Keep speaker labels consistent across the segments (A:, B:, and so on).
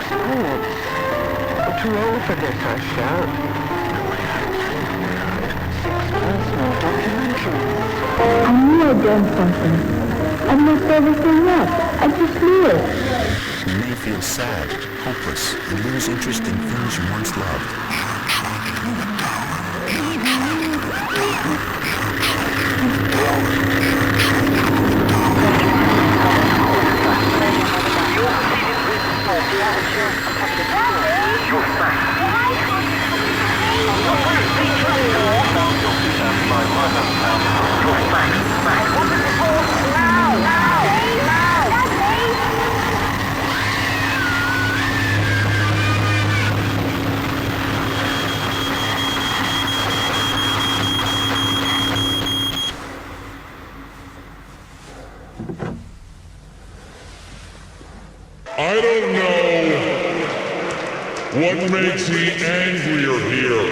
A: sports. Too old for this, I shout. Six personal documentaries.
B: I knew I'd done something. I messed everything up. I just knew it.
C: You may feel sad, hopeless, and lose interest in things you once loved.
D: I don't know what makes me angrier here.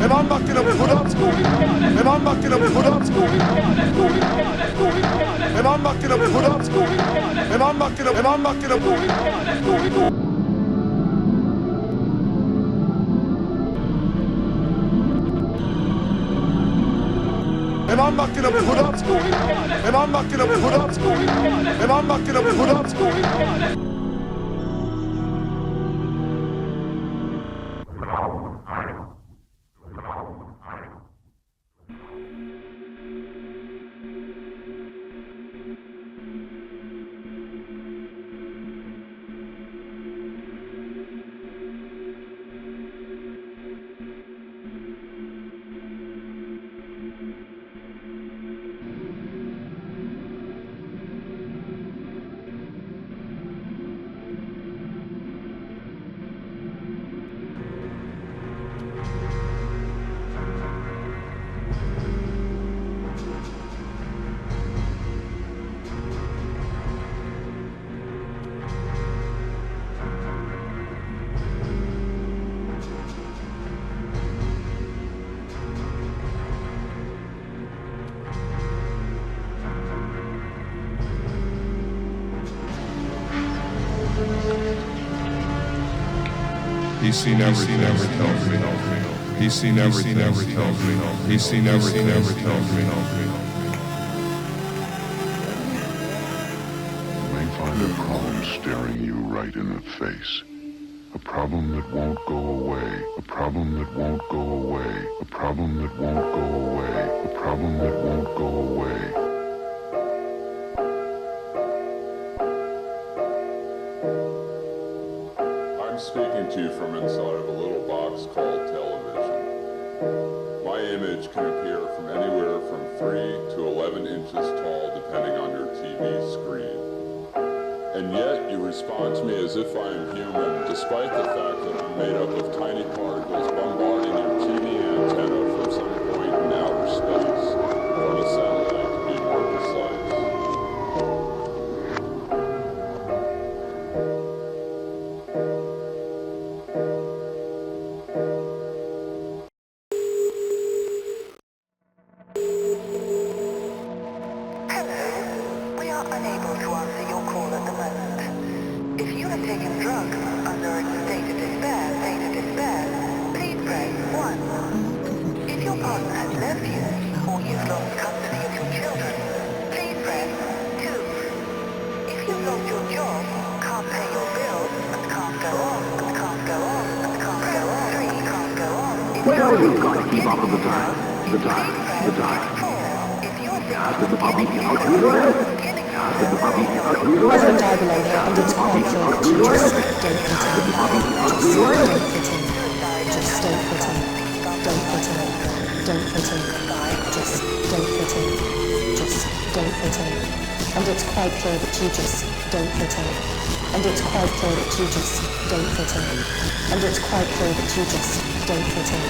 E: And I'm not gonna put up, and I'm not gonna put up, and I'm not gonna put up, and I'm not gonna, and I'm not gonna. And I'm not gonna put up, and I'm not gonna put up, and I'm not gonna put up.
D: He's seen everything, never tells me. He's seen everything, never tells me. He's seen everything, never tells me.
F: You may find a problem staring you right in the face. A problem that won't go away. A problem that won't go away. A problem that won't go away. A problem that won't go away.
G: I'm speaking to you from inside of a little box called television. My image can appear from anywhere from 3 to 11 inches tall depending on your TV screen. And yet you respond to me as if I am human, despite the fact that I'm made up of tiny particles bombarding your TV antenna from some point in outer space, from a satellite to be more precise.
H: Unable to answer your call at the moment. If you have taken drugs under a state of despair, please press 1. If If your partner has left you, or you've lost custody of your children, please press 2. If you've lost your job, can't pay your bills, and can't go on, and can't go on, and can't go on, 3, can't go on. If
I: Well,
H: you're
I: you've got to keep up with the time. The time. The time.
H: 4. If you're
I: Ask the puppy
H: getting
I: out to your head. Ask the puppy out to your head.
B: Reverend Diabolator, and it's quite clear that you just don't fit in. Just don't fit in. Don't fit in. Don't fit in. Just don't fit in. Just don't fit in. And it's quite clear that you just don't fit in. And it's quite clear that you just don't fit in. And it's quite clear that you just don't fit in.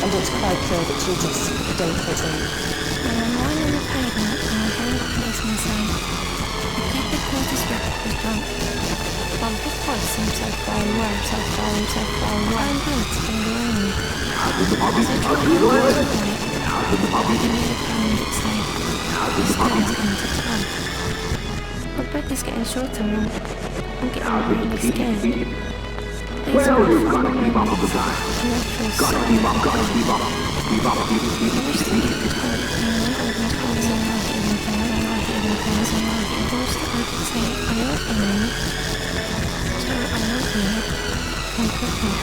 B: And it's quite clear that you just don't fit in.
J: When I'm lying on the pavement and I hear the policeman say, "I get the quarters record was drunk." Bump of voice seems so far away, so far away, so far away. I'm going to bring the rain.
I: Ask the puppy
J: As I
I: out
J: try
I: to your
J: to
I: head.
J: avoid it,
I: Ask the
J: I
I: puppy.
J: can hear the pound it say, "The skeleton's going to come." My breath is getting shorter and I'm getting really scared.
I: Well, you've got to keep up with the time.
J: And I feel so
I: Got to keep up, got to keep up. Keep up, keep
J: I wish that you could hurt me. I don't want to cause a lot in the bed. I like it in the bed. I like it. I wish that I could say, I love you. So I love you. And quickly.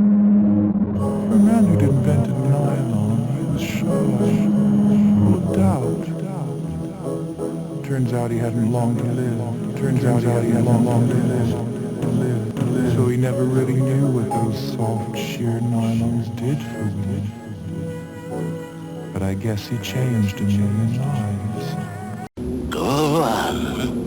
D: The man who'd invented nylon, he was shy, full of doubt. Turns out he hadn't long to live. Turns out he hadn't long to live. So he never really knew what those soft, sheer nylons did for women. But I guess he changed a million lives.
I: Go on.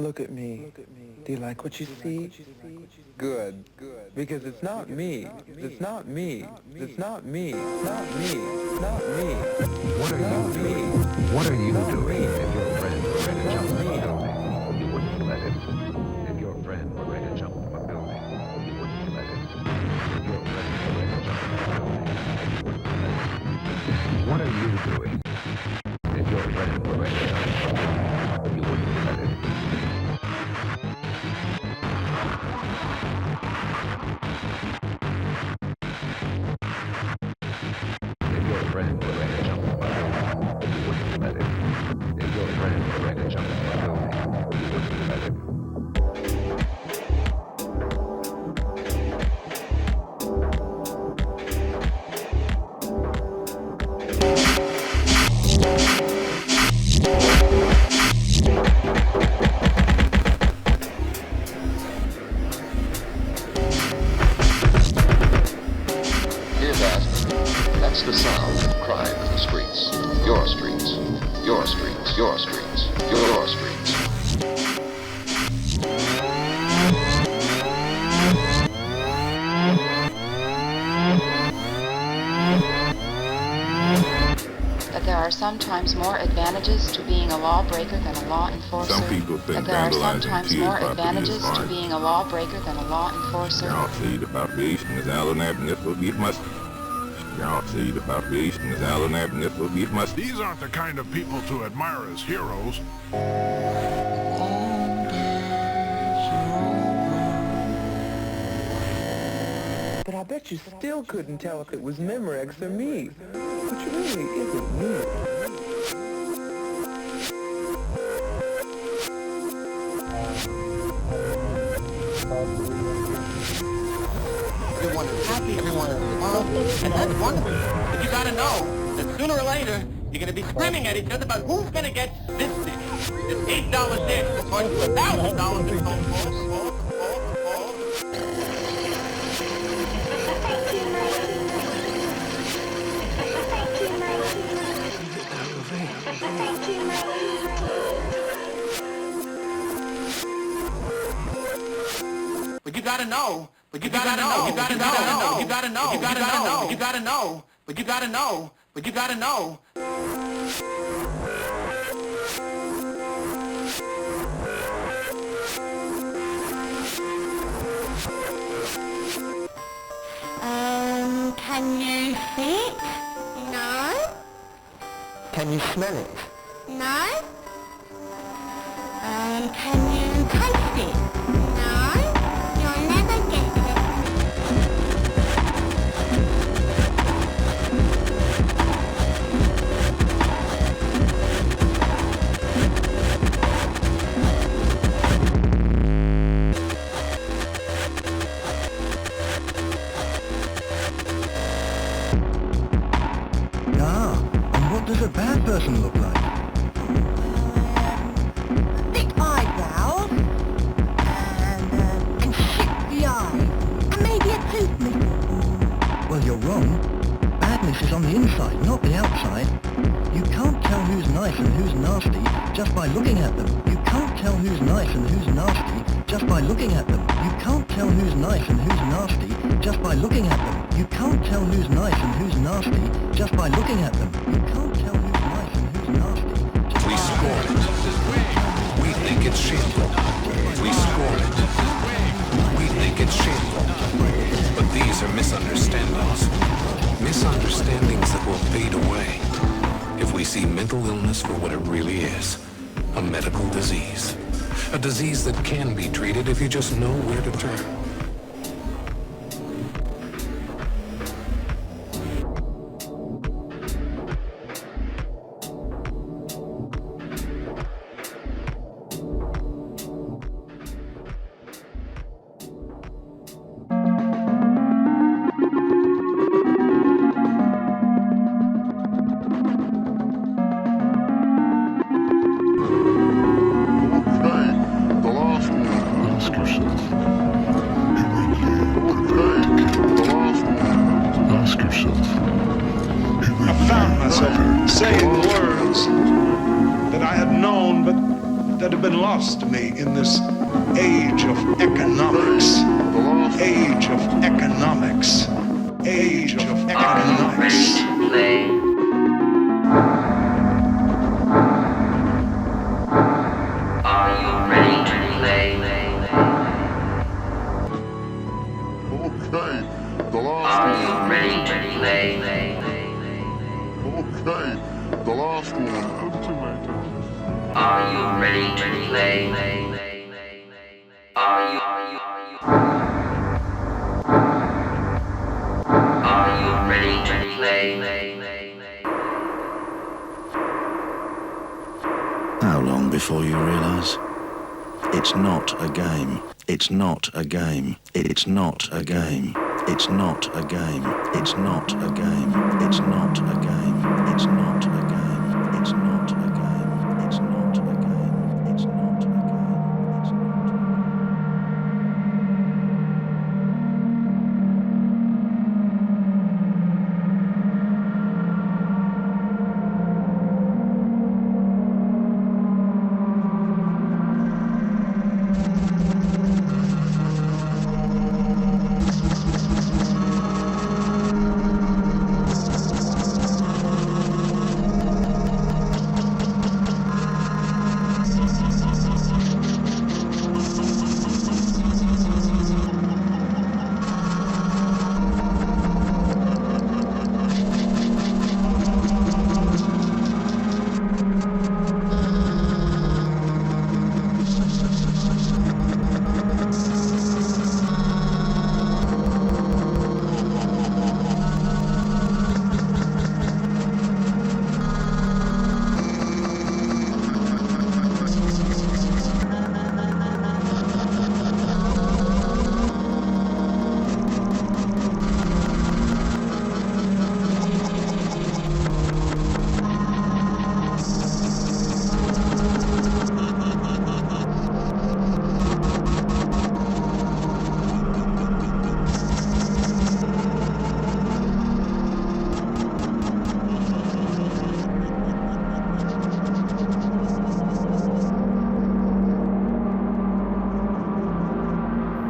A: Look at me. Do you like what you see? Good. Because it's not me. It's not me. It's not me. It's not me. It's not me.
I: What are you doing? What are you doing if your friend were ready to jump from a building? You wouldn't let it. If your friend were ready to jump from a building, you wouldn't let it. If your friend were ready to jump from a building, you wouldn't let it. What are you doing if your friend were ready to jump from a building? You wouldn't let it. If your friend were ready to jump from a building, you wouldn't let it. If your friend were ready to jump from a building, you wouldn't let it.
K: That's the sound of crime in the streets. Your streets. Your streets. Your streets. Your streets.
L: That there are sometimes more advantages to being a lawbreaker than a law enforcer.
M: Some people think
L: that there are
M: vandalizing
L: sometimes
M: kids'
L: more
M: property
L: advantages
M: is
L: to
M: fine.
L: being a lawbreaker than a law enforcer.
M: Y'all see the population is Alan Abnett will be must. Y'all see the population is Alan Abnett will be must.
E: These aren't the kind of people to admire as heroes.
A: But I bet you still couldn't tell if it was Memorex or me. Which really isn't me.
N: Everyone is happy, everyone is involved, and that's wonderful. But you gotta know that sooner or later, you're gonna be screaming at each other about who's gonna get this dish, this $8 dish, or $1,000 and so forth. But you gotta know. But you gotta know. You gotta know. You gotta know. You gotta know. You gotta know. But you gotta know. But you gotta know.
J: Can you see it? No.
A: Can you smell it?
J: No. Can you taste it? No. You'll never get it.
O: What does a bad person look like?
H: Thick eyebrows, and shifty eyes, and maybe a tooth missing.
O: Well, you're wrong. Badness is on the inside, not the outside. You can't tell who's nice and who's nasty just by looking at them. You can't tell who's nice and who's nasty just by looking at them. You can't tell who's nice and who's nasty just by looking at them. You can't tell who's nice and who's nasty just by looking at them. You can't tell who's nice and who's nasty just
C: We scored it. We think it's shameful. We scored it. We think it's shameful. But these are misunderstandings. Misunderstandings that will fade away if we see mental illness for what it really is. A medical disease. A disease that can be treated if you just know where to turn.
E: Saying words that I had known but that have been lost to me in this age of economics. Age of economics. Age of economics.
P: Are you ready to play?
F: Okay, the last
P: Are
F: one.
P: you ready to play?
F: Okay, the last one. Ultimatum.
P: Are you ready to play? Are you ready to play?
Q: How long before you realize it's not a game? It's not a game. It's not a game. It's not a game. It's not a game. It's not a game. It's not a game. It's not a game. It's not a game. It's not a game.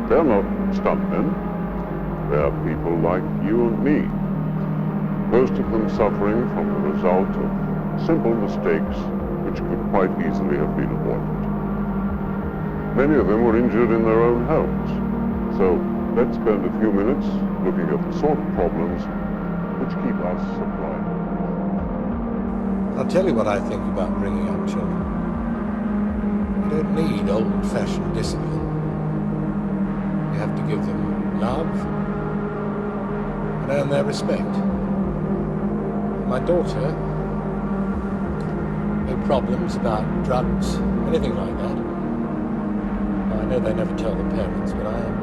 F: They're not stuntmen. They're people like you and me. Most of them suffering from the result of simple mistakes which could quite easily have been avoided. Many of them were injured in their own homes. So let's spend a few minutes looking at the sort of problems which keep us supplied.
R: I'll tell you what I think about bringing up children. You don't need old-fashioned discipline. You have to give them love and earn their respect. My daughter, no problems about drugs, anything like that. Now, I know they never tell the parents, but I am